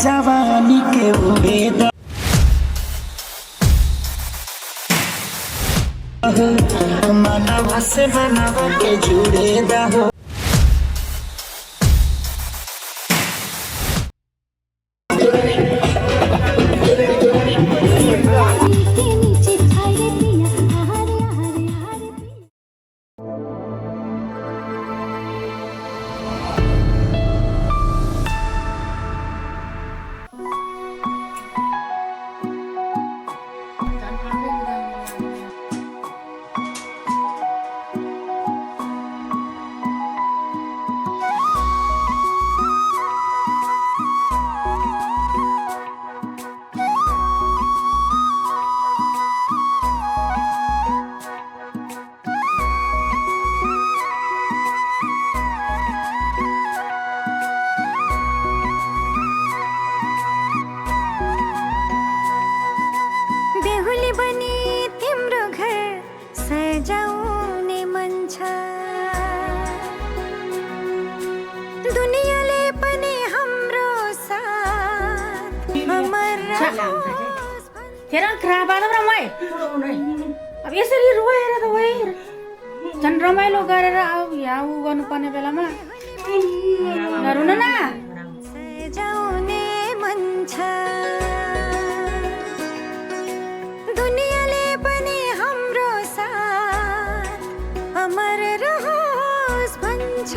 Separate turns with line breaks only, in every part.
जवानी के उड़ेद मनवा से मनवा के जुड़ेद हो
अब यसरी रोएर त वै झन् रमाइलो गरेर अब यहाँ उ गर्नुपर्ने बेलामा रुन न
सजाउने मन छ दुनियाँले पनि हाम्रो साथ अमर रहोस् भन्छ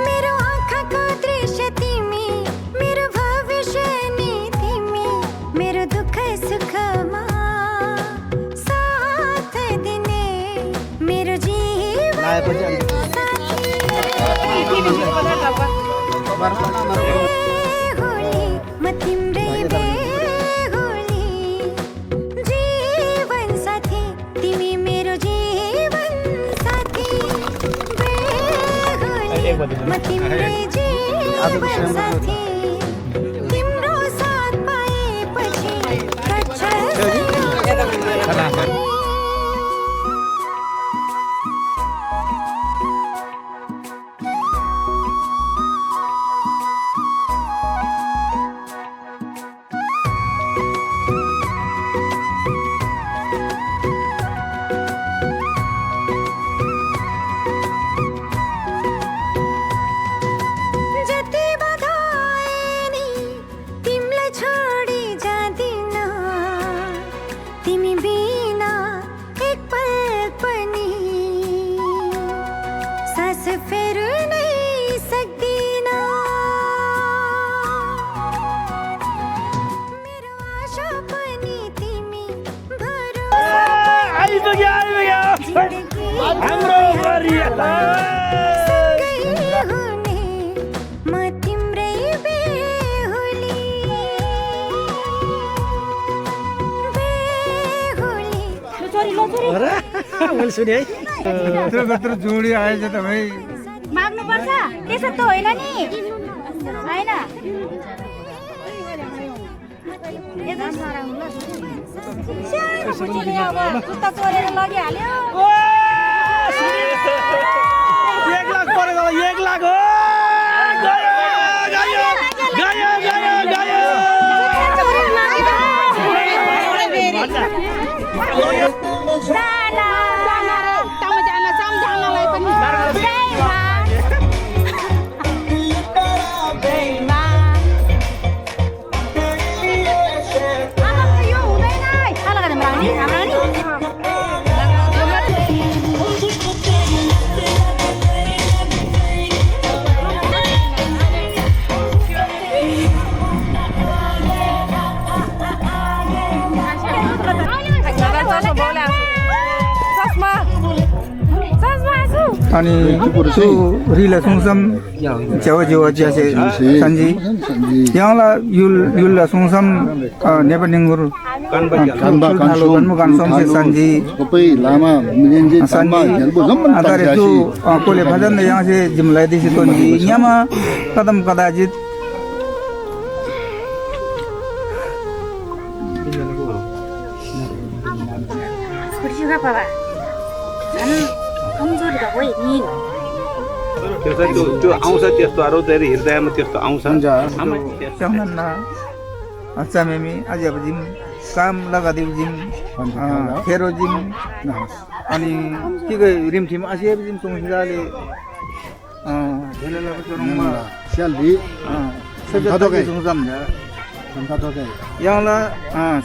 मेरो आँखाको दृश्य तिमी मेरो भविष्य नि तिमी मेरो दुःख सुखमा साथ दिने मेरो जीवन होली म तिम्रै बेहुली जीवन साथी तिमी मेरो जीवन साथी म तिम्रै जीवन साथी तिम्रो साथ पाएपछि
मैले सुने है त्यत्रो जोडी आएछ त भाइ
माग्नु पर्छ त्यसो त होइन नि हैन यता सराउनु ल सानो पुच्चिले अब जुत्ता चोरेर लगिहाल्यो
1 लाख परेको 1 लाख हो गयो गयो गयो गयो अनि सु रिला सुङसम च्याउ जेवा ज्यासे सन्जी यहाँला युलला सुङसम नेपानिङुर
Kanba kansum
कानसम से Sanji
kopi lama menjenji tamba helbo zaman
अतारे तु कोले भजन यहाँ से जिमलाई दिसी तो यहाँमा कदम कदाचित
छोरीका बाबा झन् कमजोर भएको नि
त्यो आउँछ त्यस्तोहरू धेरै हृदयमा त्यस्तो आउँछ
चाहना अच्छा मेमी आज अब जिम काम लगा दिउ जिम फेरो जिम अनि के गयो रिमठिम आसी अब जिम सुङसिदाले धेलेला चोरमा
Selvi
सबै सुङसम जा
Santa toke
यहाँला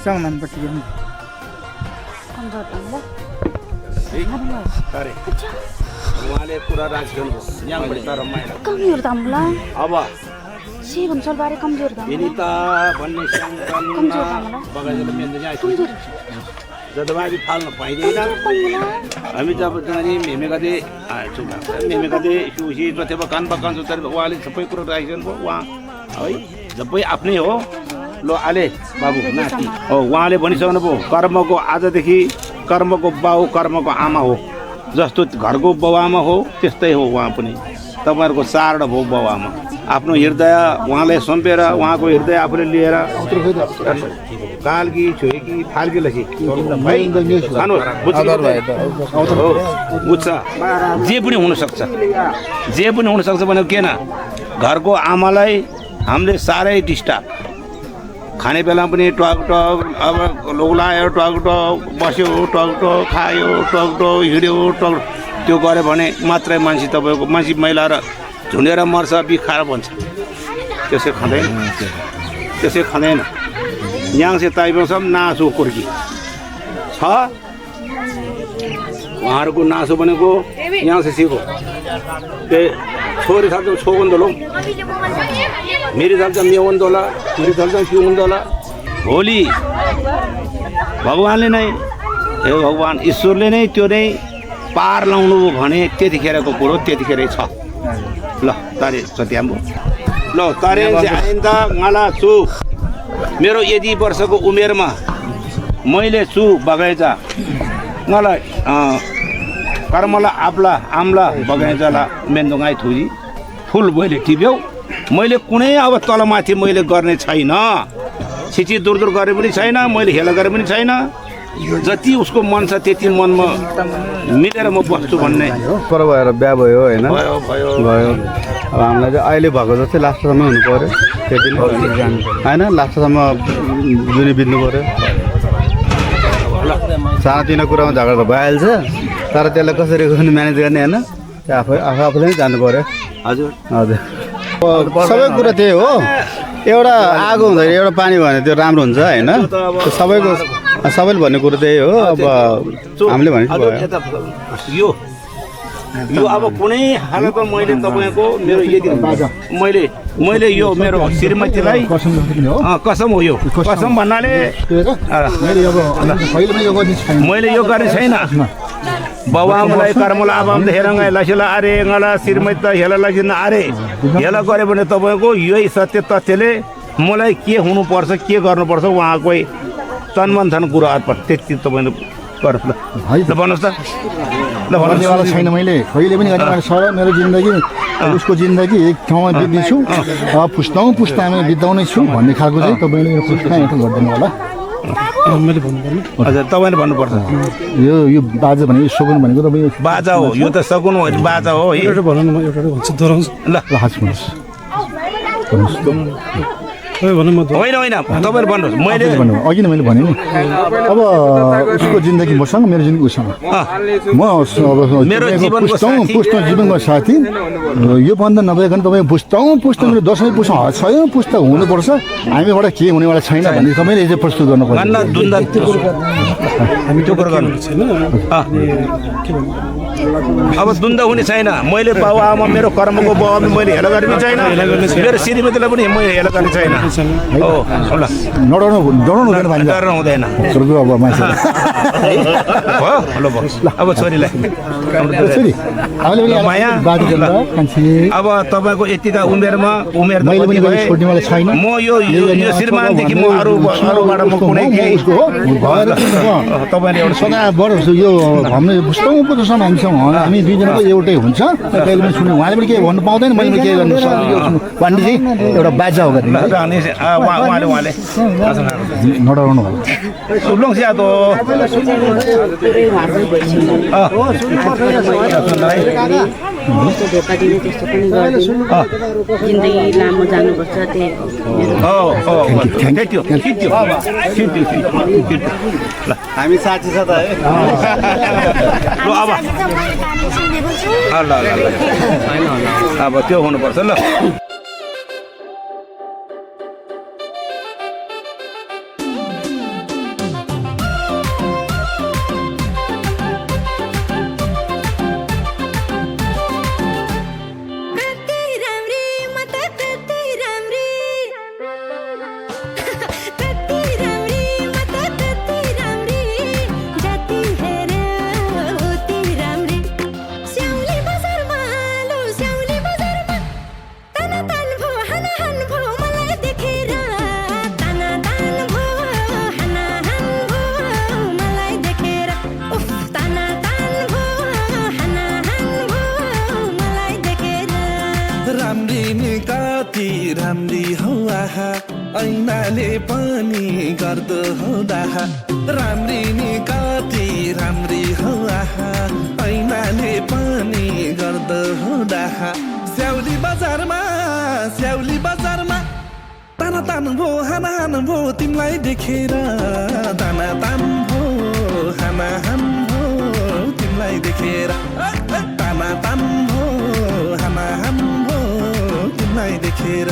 सांगनन पछि
कमजोर भन्दा
अरे उहाँले कुरा राख्छन् यहाँबाट तर माइला
कमजोर दामला
अब
सेवन सलबारे कमजोर दाम
विनिता भन्ने
कमजोर
सङ्गठन
दामला
बगाइले मेन्द यहाँ
कमजोर
जदबाजी फाल्न पाइँदैन हामी जब जाने मेमेगादे मेमेगादे सुसी जथेबा कान बकान सुतर उहाँले सबै कुरो राखेछन् उहाँ है सबै आफ्नै हो लो आले बाबु नाति हो उहाँले भनिसक्नु भयो कर्मको आजदेखि कर्मको बाउ कर्मको आमा हो जस्तो घरको बाउ आमा हो त्यस्तै हो उहाँ पनि तपाईँहरूको चारवटा भयो बाउ आमा आफ्नो हृदय उहाँले सुम्पेर उहाँको हृदय आफूले लिएर कालकी छोएकी फाल्की लखी बुझ्छ जे पनि हुनसक्छ भनेको के न घरको आमालाई हामीले साह्रै डिस्टर्ब खाने बेलामा पनि टक टक अब लोग्लायो टक टक बस्यो टक टक खायो टक टक हिँड्यो टक त्यो गऱ्यो भने मात्रै मान्छे तपाईँको मान्छे मैला र झुन्डेर मर्छ बिखार भन्छ त्यसै खाँदैन यहाँ चाहिँ ताइबसम्म नासो कुर्की छ उहाँहरूको नासो भनेको यहाँ चाहिँ सिको त्यही छोरी थाल्छ छोगुन्दोलो मेरी थाल्छ मेवन्दोला मेरी थाल्छ सिउन्दोला भोलि भगवान्ले नै हे भगवान् ईश्वरले नै त्यो नै पार लाउनु भने त्यतिखेरको कुरो त्यतिखेरै छ ल तारे सत्याम्बो ल तारे आइन्दा मला छु मेरो यति वर्षको उमेरमा मैले छु बगैँचा मलाई कर्मला आप्ला आम्ला बगैँचाला मेन्दोगाई थुरी फुल मैले टिप्यौ मैले कुनै अब तलमाथि मैले गर्ने छैन छिची दूर दूर गरे पनि छैन मैले हेला गरे पनि छैन जति उसको मन छ त्यति मनमा मिलेर म बस्छु भन्ने
पर भएर बिहा भयो होइन
भयो
भयो अब हामीलाई चाहिँ अहिले भएको जस्तै लास्टसम्म हुनु पऱ्यो त्यति नै होइन लास्टसम्म जुनी बित्नु पऱ्यो सानोतिनो कुरामा झगडा त भइहाल्छ तर त्यसलाई कसरी म्यानेज गर्ने होइन आफूले नै जानु पऱ्यो
हजुर
हजुर सबै कुरा त्यही हो एउटा आगो हुँदाखेरि एउटा पानी भने त्यो राम्रो हुन्छ होइन सबैको सबैले भन्ने कुरो त्यही हो अब हामीले भने
यो अब कुनै हालतमा मैले तपाईँको मेरो यदि मैले यो मेरो श्रीमतीलाई कसम हो यो कसम भन्नाले मैले यो गर्ने छैन बाबुआमालाई कर्मला आमाले हेरङ्गा लसिला आरे गला श्रीमती त हेला लसिन आरे हेला गऱ्यो भने तपाईँको यही सत्य तथ्यले मलाई के हुनुपर्छ के गर्नुपर्छ उहाँकै तन्मन कुरो अर्पण त्यति तपाईँले गर्नुहोस् ल भन्नुहोस् त ल
गर्नेवाला छैन मैले कहिले पनि गर्ने सर मेरो जिन्दगी उसको जिन्दगी एक ठाउँमा बित्नेछु पुस्ताउँ हामी बिताउने छु भन्ने खालको चाहिँ तपाईँले यो पुस्ता हेर्नु गर्दैन होला
मैले भन्नुपर्ने हजुर तपाईँले भन्नुपर्छ
यो बाजा भनेको सगुन भनेको तपाईँ
बाजा हो यो त सगुन हो बाजा हो
एउटा भन्नु न म एउटा भन्छु दोहोऱ्याउँछु
ल
भनौँ म
होइन होइन तपाईँले भन्नुहोस् मैले
अघि नै मैले भने नि अब उसको जिन्दगी मसँग मेरो जिन्दगी उसँग म
मेरो जीवनको
पुस्ताउँ जीवनको साथी यो बन्द नभइकन तपाईँ पुस्ताउँ मेरो 10औँ पुस्ता 6औँ पुस्ता हुनुपर्छ हामीबाट के हुनेवाला छैन भने तपाईँले चाहिँ प्रस्तुत गर्नु पर्छ
अब द्वन्द हुने छैन मैले बाबुआमा मेरो कर्मको बाबुआमा मैले हेला गर्ने छैन मेरो श्रीमतीलाई पनि मैले हेला गर्ने छैन
पनि छैन
हो ल
डराउनु हुँदैन भन्छ
डर हुँदैन
छोरीको अब मान्छे
हो ल बस अब छोरीलाई
छोरी हामीले पनि
माया
बाजी गर्न मान्छे
अब तपाईँको यतिका उमेरमा उमेर त
मैले पनि
कति
कहिले
भए?
छोड्ने मलाई छैन
म यो श्रीमानदेखि म अरूबाट म कुनै केही
भएर
तपाईँले एउटा
सदाबर यो हामीले बुझ्छौँ बुझ्छौँ हामीसँग हामी दुईजनाको एउटै हुन्छ कहिले पनि सुन्नु उहाँले पनि केही भन्नु पाउँदैन मैले पनि केही गर्नु सक्नु वान्डी चाहिँ एउटा बाजा हो गरी
उहाँले
नडराउनु भयो
सुब्लङ सिया त
त्यस्तो धोका दिने त्यस्तो पनि गर्दैन जिन्दगी लामो जानुपर्छ त्यही
हामी साथी छ त है
अब त्यो हुनुपर्छ ल
राम्री हौ आहा ऐनाले पनि गर्दो हौ डाहा राम्री नि कति राम्री हौ आहा ऐनाले पनि गर्दो हौ डाहा स्याउली बजारमा ताना तान भो हाना हान भो तिमीलाई देखेर ताना तान भो हाना हान भो तिमीलाई देखेर ताना तान भो हाना हान भो तिमीलाई देखेर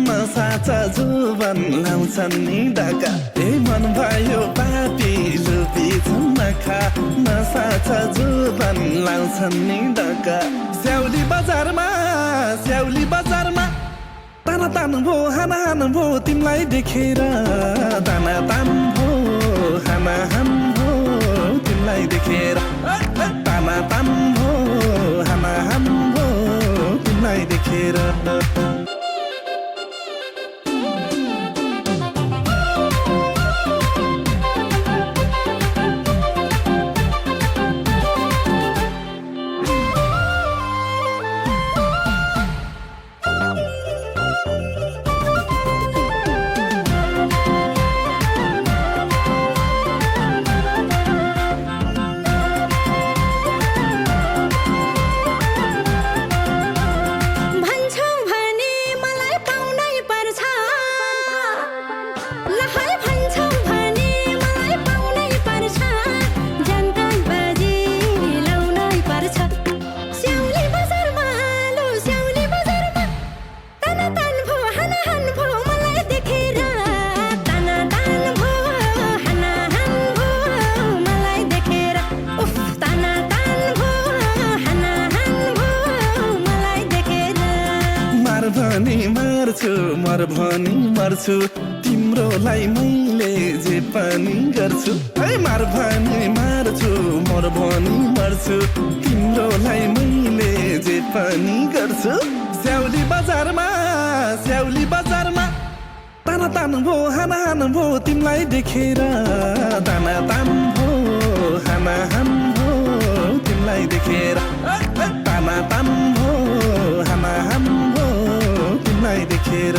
नसाचा जुबन लाउँछन् नि डाका ए मन भयो पापी लुपी झुम्माखा नसाचा जुबन लाउँछन् नि डाका स्याउली बजारमा ताना तान भो हाना हान भो तिमीलाई देखेर ताना तान भो हाना हान भो तिमीलाई देखेर ताना तान भो हाना हान भो तिमीलाई देखेर मर भनी मर्छु तिम्रोलाई मैले जे पनि गर्छु है मार भनी मार्छु मर भनी मर्छु तिम्रोलाई मैले जे पनि गर्छु स्याउली बजारमा स्याउली बजारमा ताना तान भो हाना हान भो तिमीलाई देखेर ताना तान भो हाना हान भो तिमीलाई देखेर ताना तान भो हाना हान भो तिमीलाई देखेर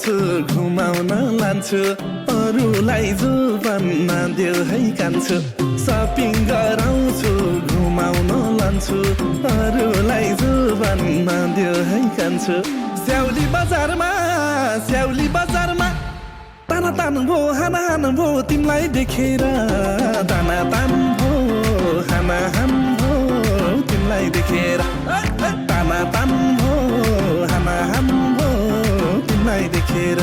घुमाउन लान्छु अरूलाई जो भन्न देऊ है कान्छु सपिङ गराउँछु घुमाउन लान्छु अरूलाई जो भन्न देऊ है कान्छु स्याउली बजारमा ताना तान भो हाना हान भो तिमीलाई देखेर ताना तान भो हाना हान भो तिमीलाई देखेर ताना तान भो हाना हान भो तिमीलाई देखेर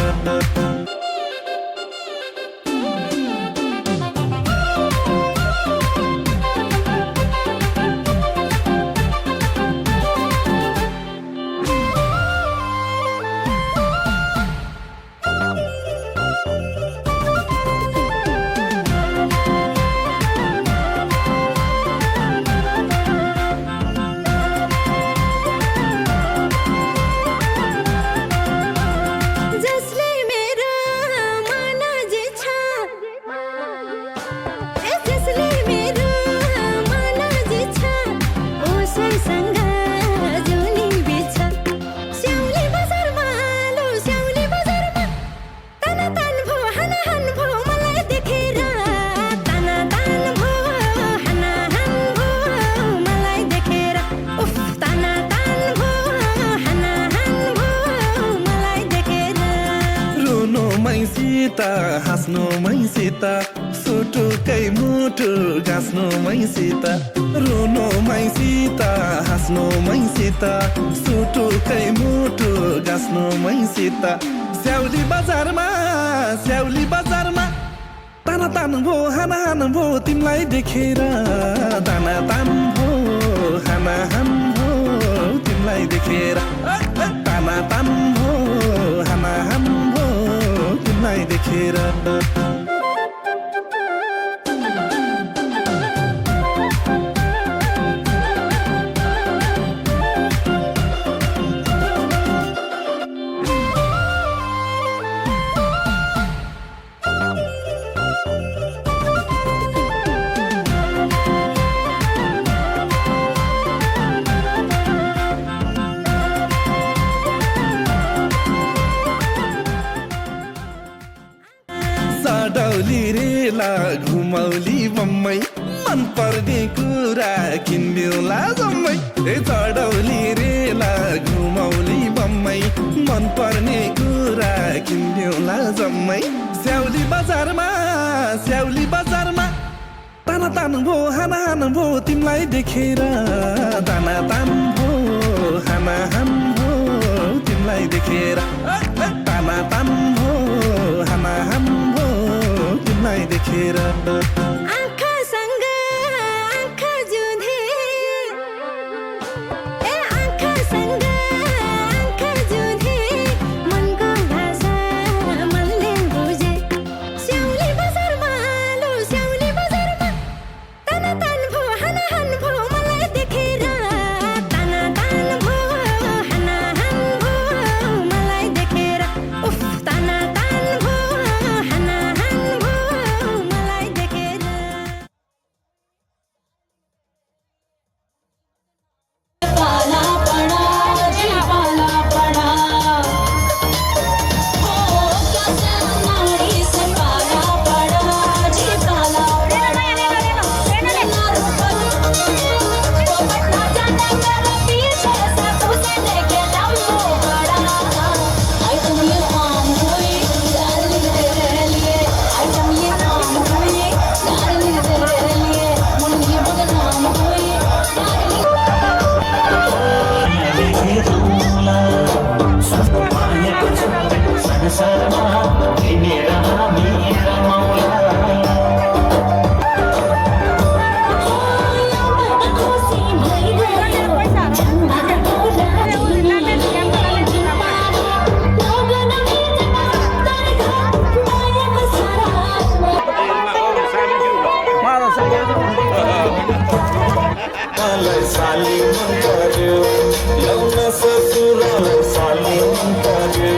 हाँस्नु मैसित सुटुकै मुटु गाँस्नु मैसित रोनु मैसित हाँस्नु मैसित सुटुकै मुटु गाँस्नु मैसित स्याउली बजारमा ताना तान भो हाना हान भो तिमीलाई देखेर ताना तान भो हाना हान भो तिमीलाई देखेर ताना तान भो हाना हान भो तिमीलाई देखेर सडौली रेला घुमौली बम्मै मन पर्ने कुरा किन्दिउला जम्मै सडौली रेला घुमौली बम्मै मन पर्ने कुरा किन्दिउला जम्मै स्याउली बजारमा ताना तान भो हाना हान भो तिमीलाई देखेर ताना तान भो हाना हान भो तिमीलाई देखेर ताना तान भो हाना हान भो तिमीलाई देखेर
देखेर
आमालाई साली मन पर्यो ल्याउन ससुरालाई साली मन पर्यो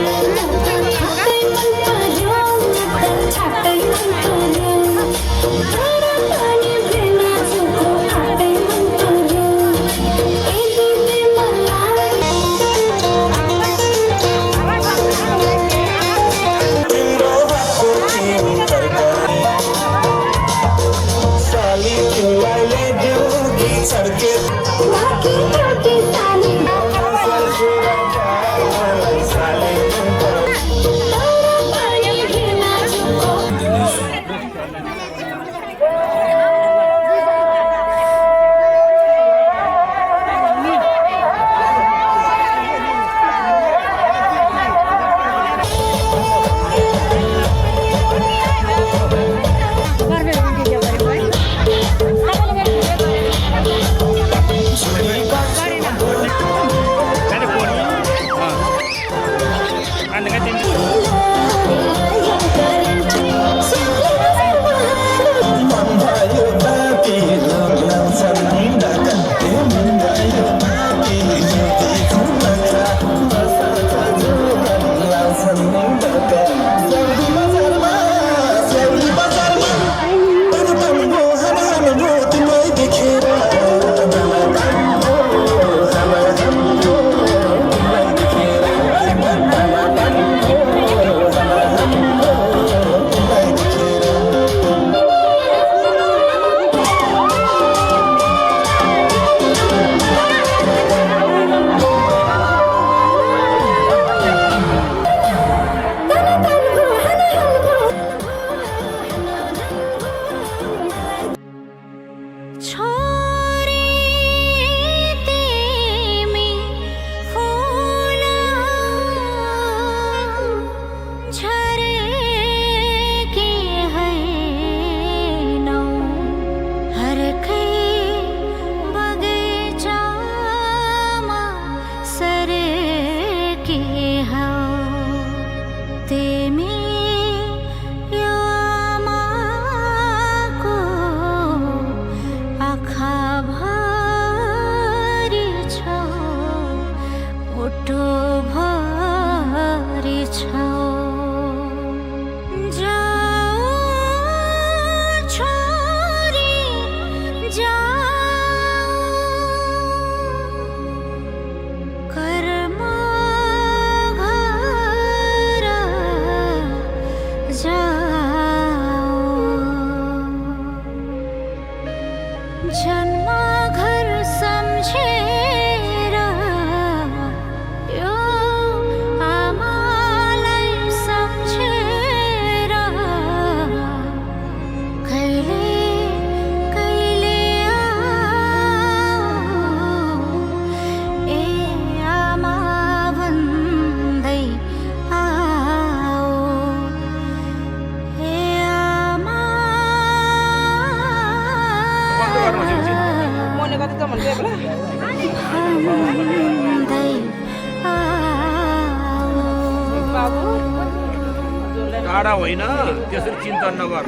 टाढा होइन त्यसरी चिन्ता नगर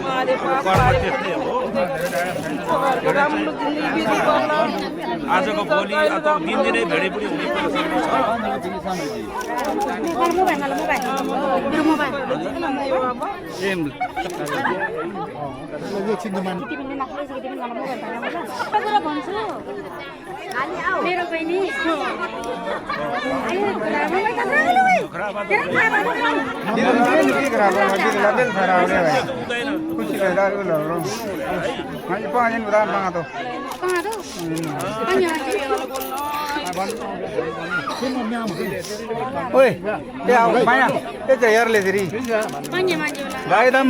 कर्म त्यस्तै हो आजको भोलि अथवा दिनदिनै भेडेपुडी हुने परिस्थिति
मेरो बहिनी
ओए त्यहाँ माया त्यो चाहिँ हेर्ले फेरि भाइ एकदम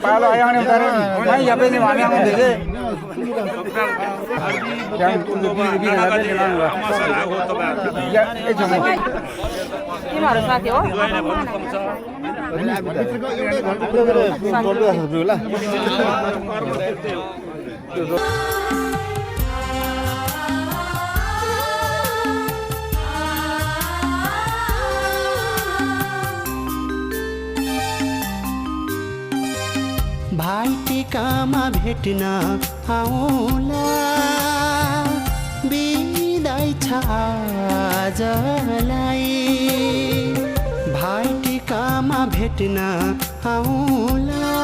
पालो आयो भने उतारे मै यहाँ पनि हामी आउँदै थिए
तिमीहरू साथी हो
भाइ टिकामा भेट्न आउला आजलाई भाइटिकामा भेट्न आउँला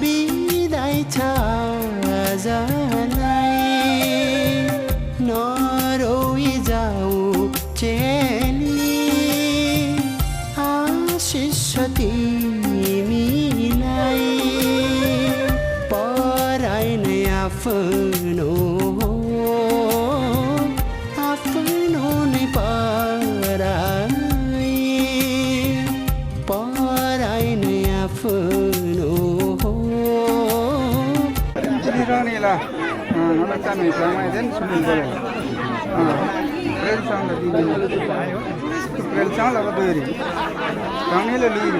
बिदाई छ आजलाई नरोई जाऊ चेली आशिष तिमीलाई पराई नै आफ्नो आफ्नो नै पराई नै आफ्नो
रानीलाई मलाई चाहिँ समाइदिन सुनिङ गऱ्यो प्रेलसँग प्रेलसँग लगा दोरी रानीले लिएर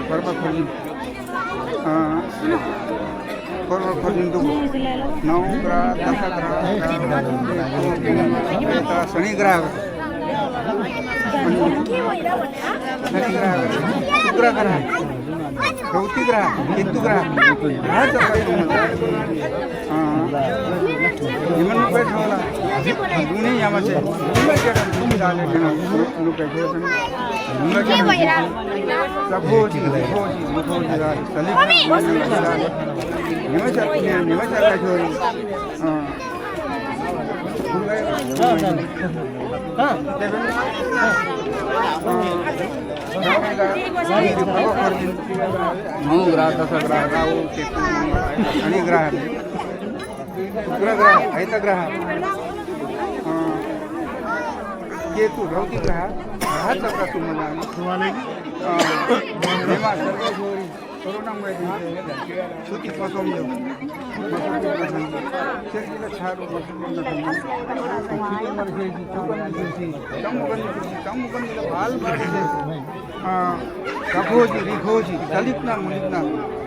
पर्व खोजिन् दुगो 9 ग्रह 10 ग्रह शनि ग्रह शुक्र ग्रह गौती ग्रह केतु ग्रह हिमन पेट होला दुनी यामा चाहिँ डाले शनि ग्रह शुक्र ग्रह ऐत ग्रह केतु रौती ग्रह चक्र सुती पसौम्यो सेर्कीलाई छाडो सखोजी रिखोजी दलिप्ना मुलिप्ना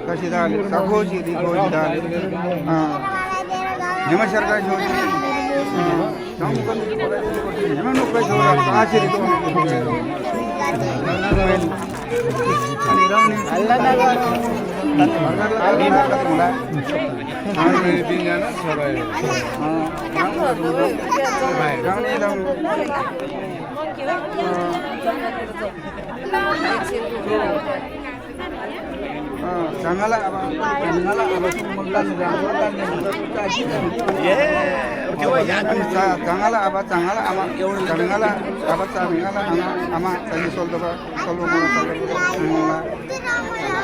कसिदाले सखोजी रिखोजी दाले हेमा सरकार जोडी हेमा नुक्का जोडा आशिर Janganlah apa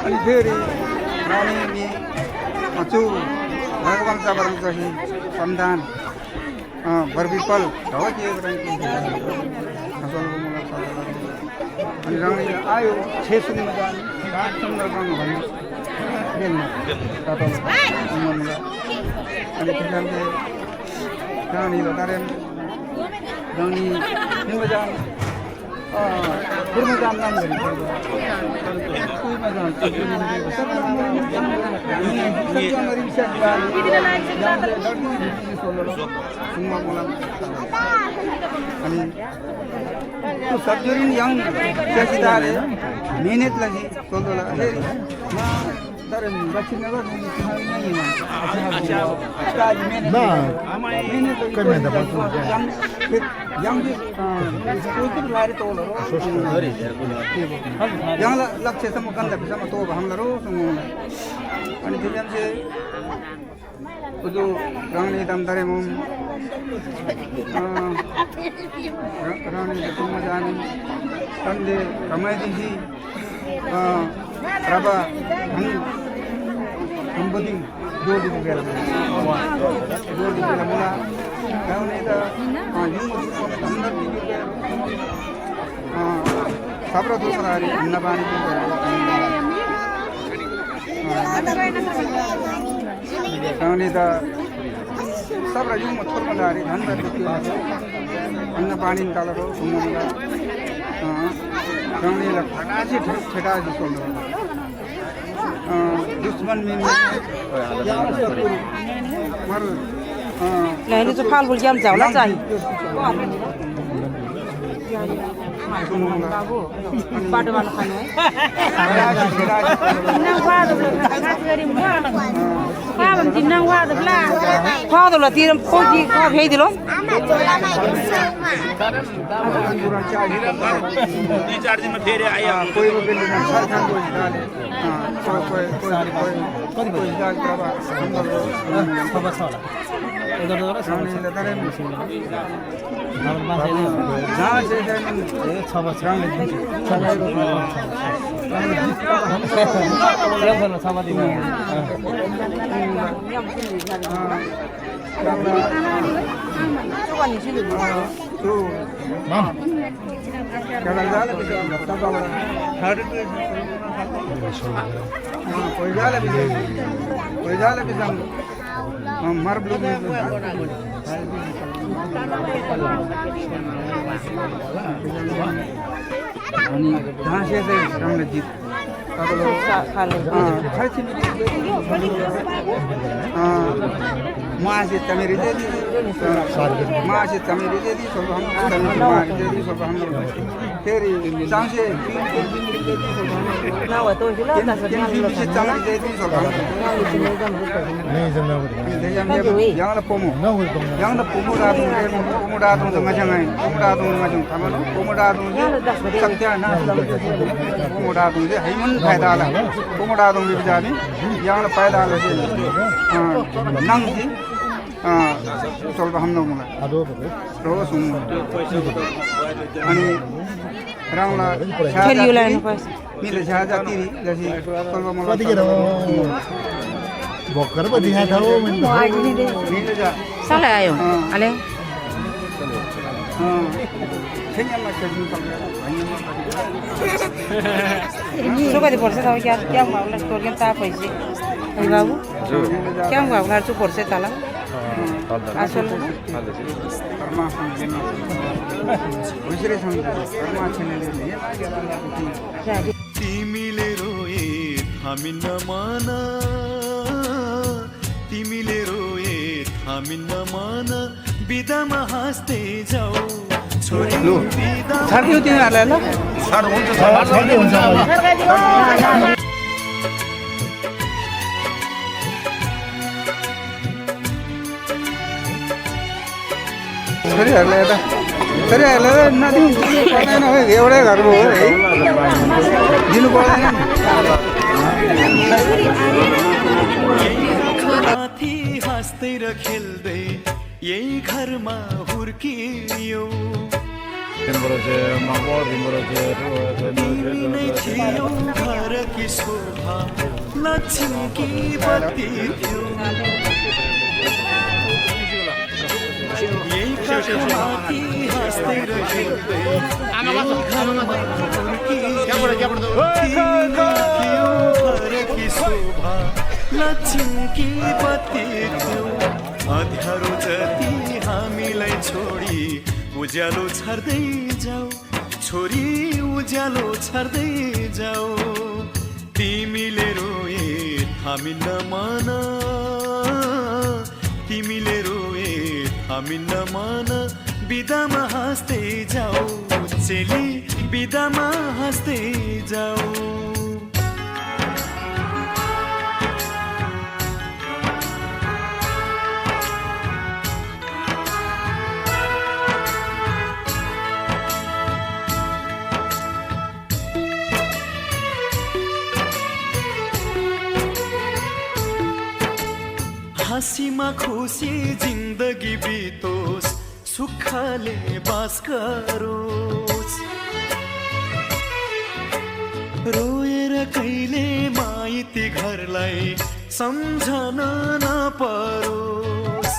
अनि फेरि रानी नि अचु भगवान साबरङ चाहिँ सम्दान बरबिपल हो के अनि रानी आयो 6 सुनमा जाने 8 सुनमा जानु भन्यो बेलमा तातो उमनला अनि त्यसले रानी लतारेन रानी निमा जान पूर्ण जान नाम गरी पूर्ण जान अनि त्यो सब्जुरिन यङ त्यसिदाले मेहनत लगी सोल्दोला हे दरन दक्षिण नगर यहाँलाई लक्ष्यसम्म गन्तव्यसम्म तो हामीहरू अनि त्यसपछि चाहिँ जो रानी दमदरे मुम रानी दमदरे जाने तंदे कमाई दी रबा हम बदी दो दिन गया मुला रानी दा यूं अंदर दी सबरा तो मरारी नबानी रानी दा सबरा यूं थोर मरारी धन अन्न पानी निकालेर सुमुला रानी ला फटासी छटासी सोल्दो दुश्मन में मर
नहीं तो फाल बोल के हम जाओ ना चाहिए
बाबु बाटोमा नखाने है तिनाङ वादबला खास गरी का भन्छ तिनाङ वादबला खादबला तिर पोकी का भेइदिलो
दुई चार दिनमा फेरि आयो
कोही बेला सरकार गोजिदाले कोही गोजिदाले बाबा
खबर छ होला एघार
सामने दारे जहाँ से
6 वर्ष
मर ब्लू जहाँ से रंग जीत माँ से तमेरी दे दी माँ से तमेरी दे दी सब हम दे दी सब हम फिर जहाँ से yang pomo datang dengan jangan pomo datang sakti na pomo datang je haiman फायदा lah pomo datang भी जाने yang फायदा lah je nang ji ಸ್ವಲ್ಪ हम लोग
ಅದು
रो सुन अनि राउला
फेरि यो लानु पर्छ
मिले छाजा तिरी जसी ಸ್ವಲ್ಪ मलाई
भर्खर पो दिखाएको हो
मिले जा
सालै आयो अले
छैनमा चाहिँ
सुकति पर्छ त क्या भाउला स्टोर के ता पैसे ए बाबु क्या भाउला चु पर्छ तला असल
तिमीले रोए हामी नमान तिमीले रोए हामी नमान बिदामा हाँस्दै जाऊ छोरी बिदा
छाड्यो तिनीहरुलाई ल
छाड हुन्छ
छोरीहरूलाई नदिनु पर्दैन हो एउटै घर हो है दिनु पर्दैन
माथि हाँस्दै र खेल्दै यही घरमा हुर्कियो थियो घरकी शोभा लक्ष्मीकी बत्ती थियो यही घरमाथि हाँस्दै र खेल्दै थियो घरकी शोभा लक्ष्मीकी बत्ती थियो अँध्यारो जति हामीलाई छोडी उज्यालो छर्दै जाऊ छोरी उज्यालो छर्दै जाऊ तिमीले रोए हामी नमान तिमीले रोए हामी नमान बिदामा हाँस्दै जाऊ चेली बिदामा हाँस्दै जाऊ हाँसीमा खुसी जिन्दगी बितोस् सुखले बास गरोस् रोएर कहिले माइती घरलाई सम्झन नपरोस्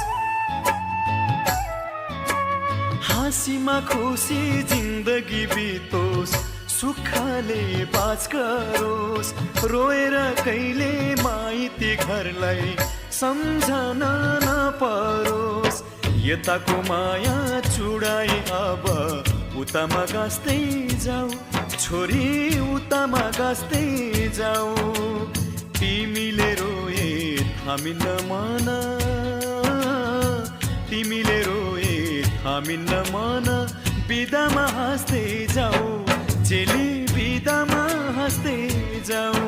हाँसीमा खुसी जिन्दगी बितोस् सुखले बास गरोस् रोएर कहिले माइती घरलाई सम्झन नपरोस् यताको माया चुडाई अब उतामा गाँस्दै जाऊ छोरी उतामा गाँस्दै जाऊ तिमीले रोए हामी नमान तिमीले रोए हामी नमान बिदामा हाँस्दै जाऊ चेली बिदामा हाँस्दै जाऊ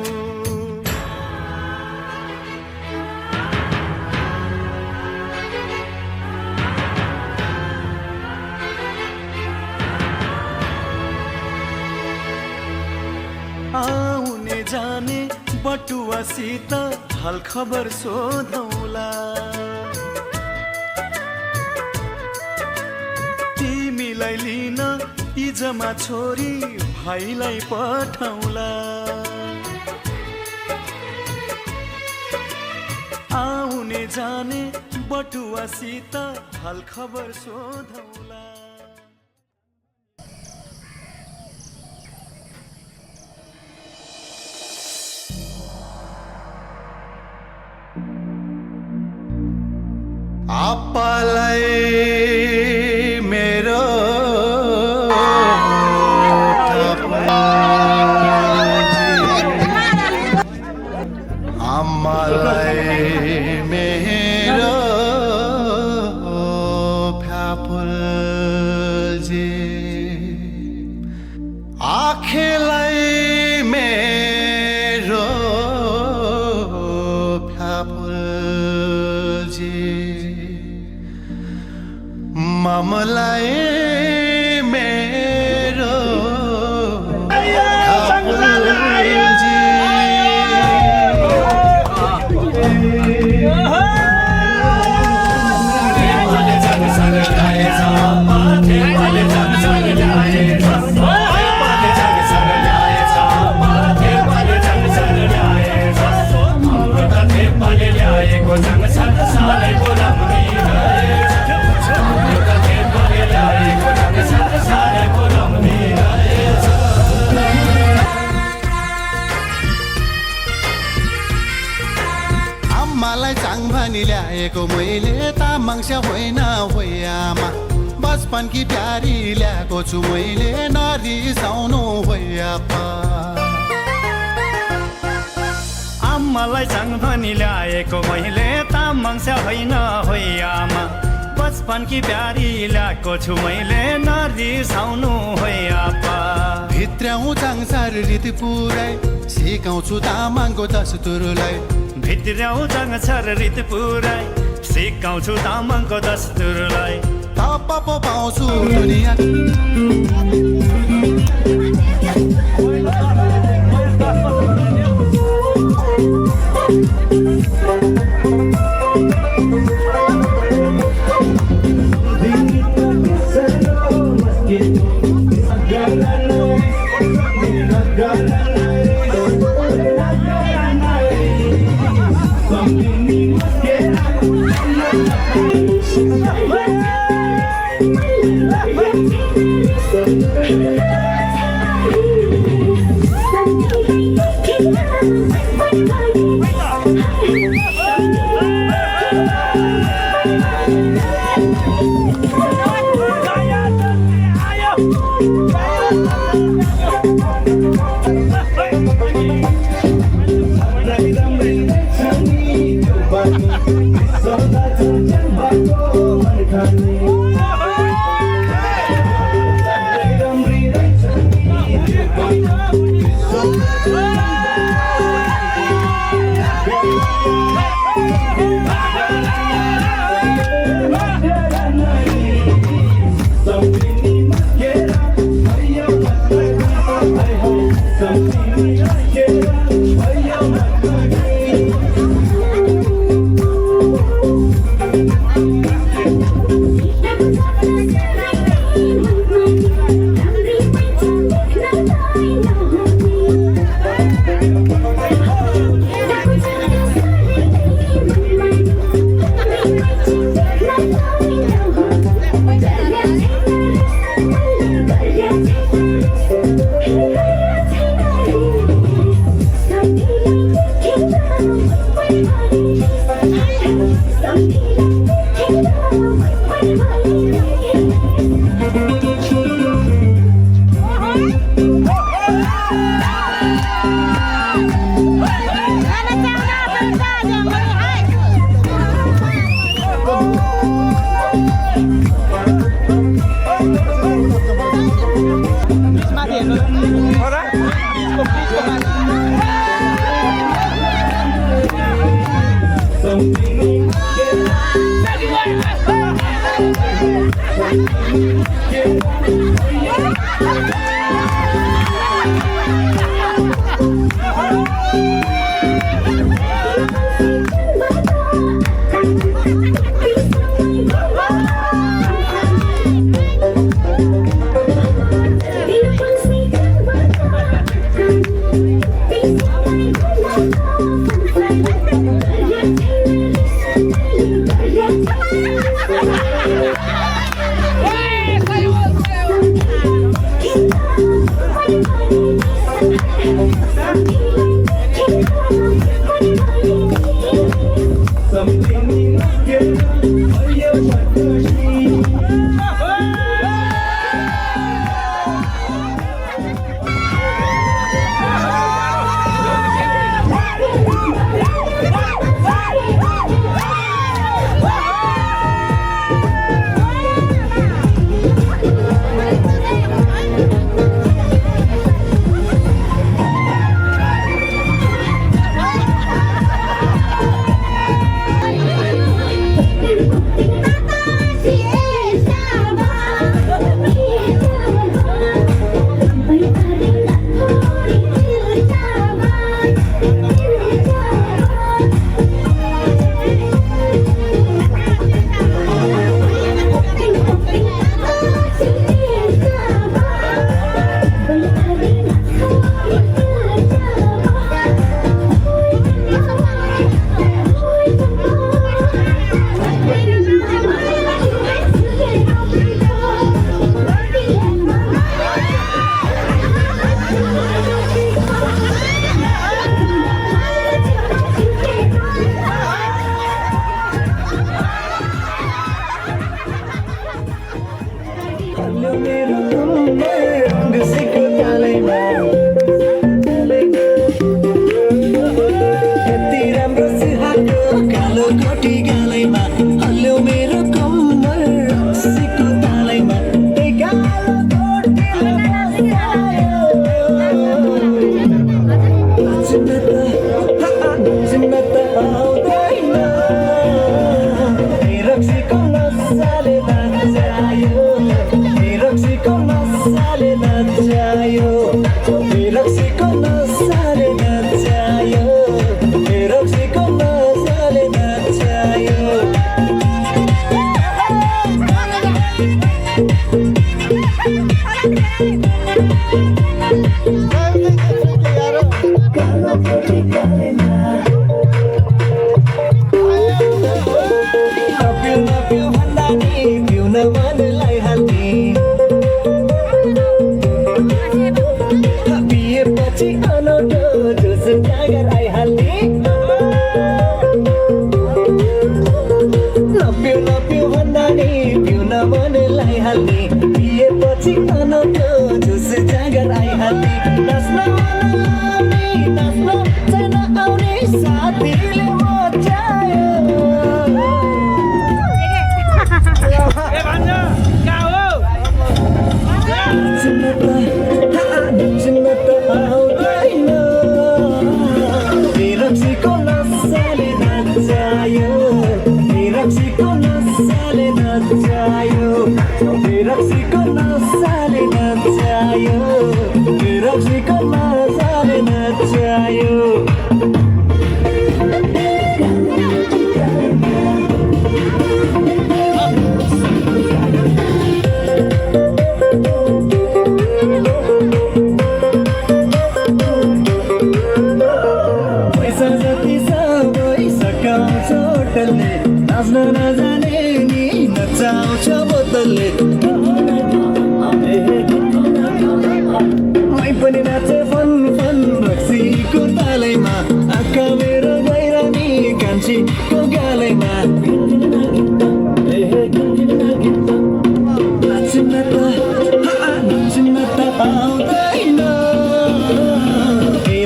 आउने जाने बटुवासित हाल खबर सोधौला तिमीलाई लिन इजमा छोरी भाइलाई पठाउला आउने जाने बटुवासित हाल खबर सोधौला
आप्पालाई मेरो आम्मालाई मेरो फ्याफुलजी आँखेलाई मेरो फ्याफुलजी ममलाई मेरो फ्याफुलजी आम्मालाई चाङ भनी ल्याएको मैले तामाङस्या होइन होइ आमा बचपनकी प्यारी ल्याएको छु मैले नरिसाउनु होइ आप्पा
आम्मालाई चाङ भनी ल्याएको मैले तामाङस्या होइन होइ आमा बचपनकी प्यारी ल्याएको छु मैले नरिसाउनु होइ आप्पा
भित्रौँ चाङसार रीति पुराइ सिकाउँछु तामाङको दस्तुरलाई
भित्रौँ चाङसार रीति पुराइ सिकाउँछु तामाङको दस्तुरलाई
थप पो पाउँछु दुनिया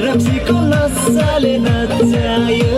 Rक्सीको नसाले नचायो